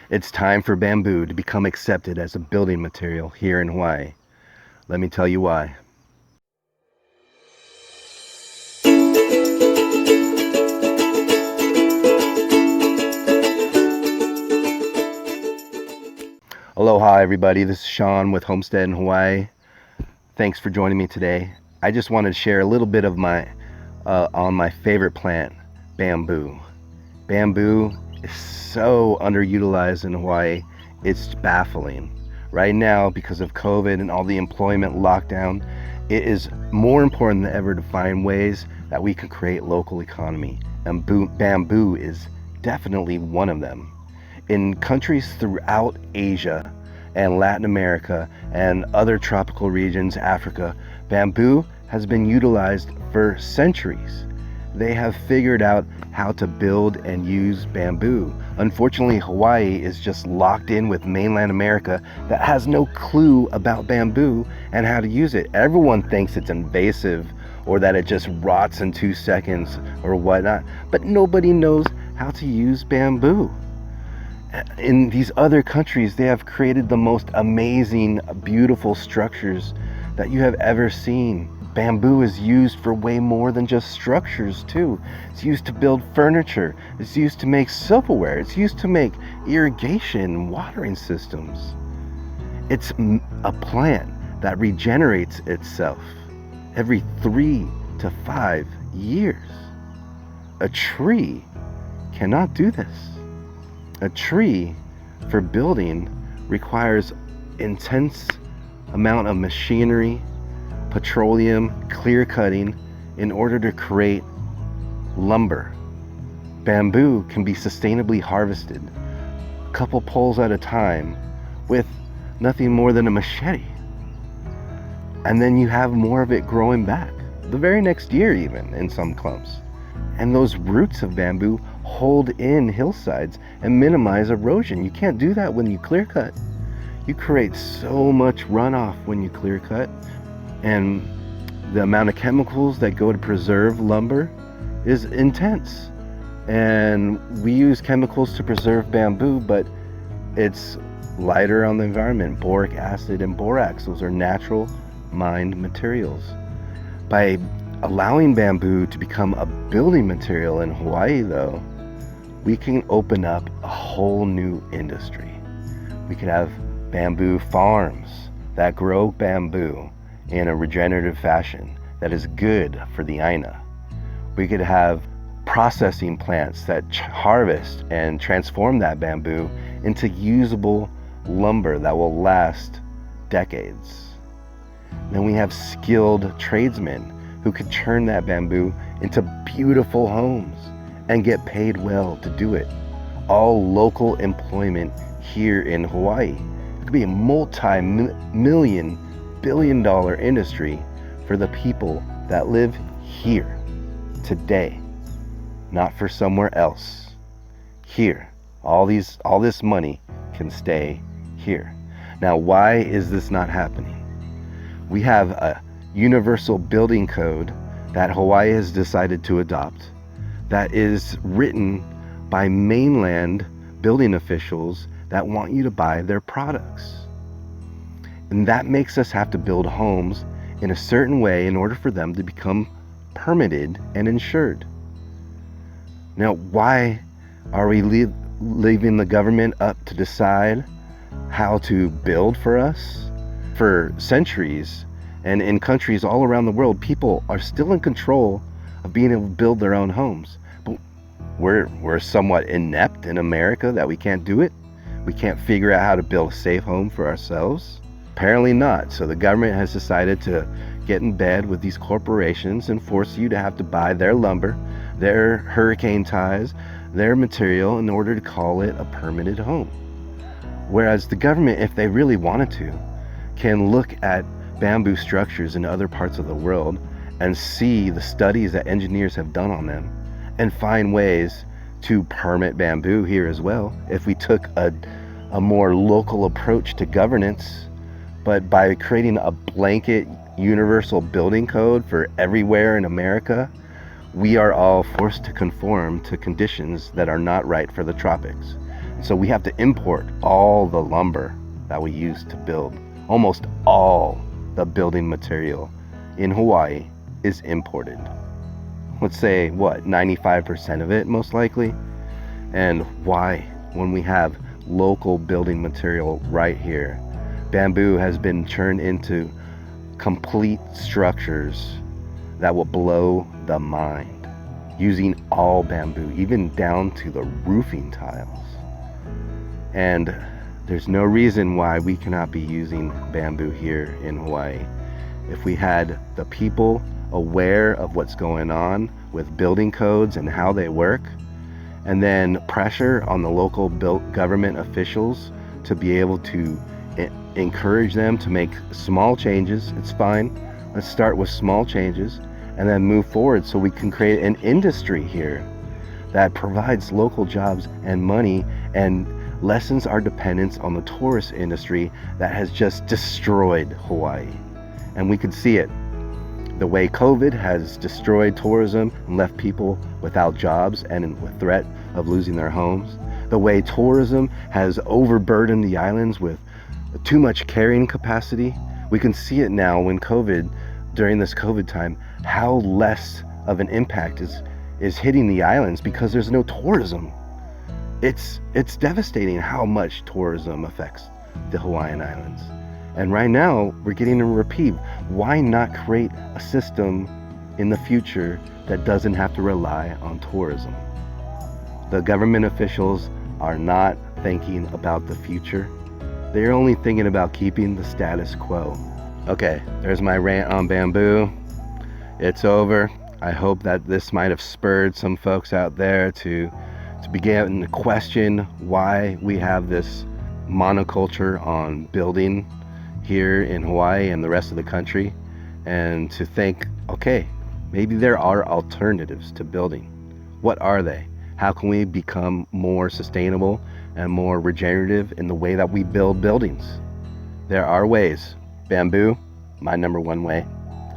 It's time for bamboo to become accepted as a building material here in Hawaii. Let me tell you why. Aloha everybody, this is Sean with Homestead in Hawaii. Thanks for joining me today. I just wanted to share a little bit of on my favorite plant, bamboo. Bamboo is so underutilized in Hawaii, it's baffling. Right now, because of COVID and all the employment lockdown, it is more important than ever to find ways that we can create local economy. And bamboo is definitely one of them. In countries throughout Asia and Latin America and other tropical regions, Africa, bamboo has been utilized for centuries. They have figured out how to build and use bamboo. Unfortunately, Hawaii is just locked in with mainland America that has no clue about bamboo and how to use it. Everyone thinks it's invasive or that it just rots in 2 seconds or whatnot, but nobody knows how to use bamboo. In these other countries, they have created the most amazing, beautiful structures that you have ever seen. Bamboo is used for way more than just structures too. It's used to build furniture. It's used to make silverware. It's used to make irrigation, watering systems. It's a plant that regenerates itself every 3 to 5 years. A tree cannot do this. A tree for building requires intense amount of machinery, petroleum, clear cutting in order to create lumber. Bamboo can be sustainably harvested a couple poles at a time with nothing more than a machete. And then you have more of it growing back the very next year, even in some clumps. And those roots of bamboo hold in hillsides and minimize erosion. You can't do that when you clear cut. You create so much runoff when you clear cut, and the amount of chemicals that go to preserve lumber is intense. And we use chemicals to preserve bamboo, but it's lighter on the environment. Boric acid and borax, those are natural mined materials. By allowing bamboo to become a building material in Hawaii, though, we can open up a whole new industry. We could have bamboo farms that grow bamboo in a regenerative fashion that is good for the aina. We could have processing plants that harvest and transform that bamboo into usable lumber that will last decades. Then we have skilled tradesmen who could turn that bamboo into beautiful homes and get paid well to do it. All local employment here in Hawaii. It could be a multi-million, billion-dollar industry for the people that live here today, not for somewhere else. Here, all this money can stay here. Now, why is this not happening? We have a universal building code that Hawaii has decided to adopt that is written by mainland building officials that want you to buy their products. And that makes us have to build homes in a certain way in order for them to become permitted and insured. Now, why are we leaving the government up to decide how to build for us? For centuries, and in countries all around the world, people are still in control of being able to build their own homes. But we're somewhat inept in America that we can't do it. We can't figure out how to build a safe home for ourselves. Apparently not. So the government has decided to get in bed with these corporations and force you to have to buy their lumber, their hurricane ties, their material in order to call it a permitted home. Whereas the government, if they really wanted to, can look at bamboo structures in other parts of the world and see the studies that engineers have done on them and find ways to permit bamboo here as well if we took a more local approach to governance. But by creating a blanket universal building code for everywhere in America, we are all forced to conform to conditions that are not right for the tropics. So we have to import all the lumber that we use to build. Almost all the building material in Hawaii is imported. Let's say, what, 95% of it most likely? And why, when we have local building material right here? Bamboo has been turned into complete structures that will blow the mind, using all bamboo, even down to the roofing tiles. And there's no reason why we cannot be using bamboo here in Hawaii. If we had the people aware of what's going on with building codes and how they work, and then pressure on the local government officials to be able to encourage them to make small changes. It's fine. Let's start with small changes and then move forward so we can create an industry here that provides local jobs and money and lessens our dependence on the tourist industry that has just destroyed Hawaii. And we could see it. The way COVID has destroyed tourism and left people without jobs and with threat of losing their homes. The way tourism has overburdened the islands with too much carrying capacity. We can see it now during this COVID time, how less of an impact is hitting the islands because there's no tourism. It's devastating how much tourism affects the Hawaiian Islands. And right now, we're getting a reprieve. Why not create a system in the future that doesn't have to rely on tourism? The government officials are not thinking about the future. They're only thinking about keeping the status quo. Okay, there's my rant on bamboo. It's over. I hope that this might have spurred some folks out there to begin to question why we have this monoculture on building here in Hawaii and the rest of the country, and to think, okay, maybe there are alternatives to building. What are they? How can we become more sustainable and more regenerative in the way that we build buildings? There are ways. Bamboo, my number one way.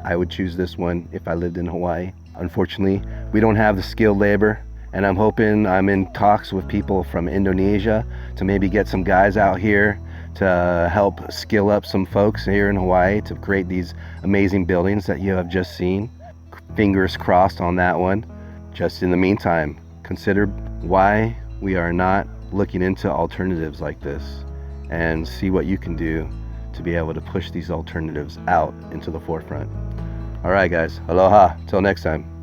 I would choose this one if I lived in Hawaii. Unfortunately, we don't have the skilled labor, and I'm hoping I'm in talks with people from Indonesia to maybe get some guys out here to help skill up some folks here in Hawaii to create these amazing buildings that you have just seen. Fingers crossed on that one. Just in the meantime, consider why we are not looking into alternatives like this, and see what you can do to be able to push these alternatives out into the forefront. All right, guys. Aloha. Till next time.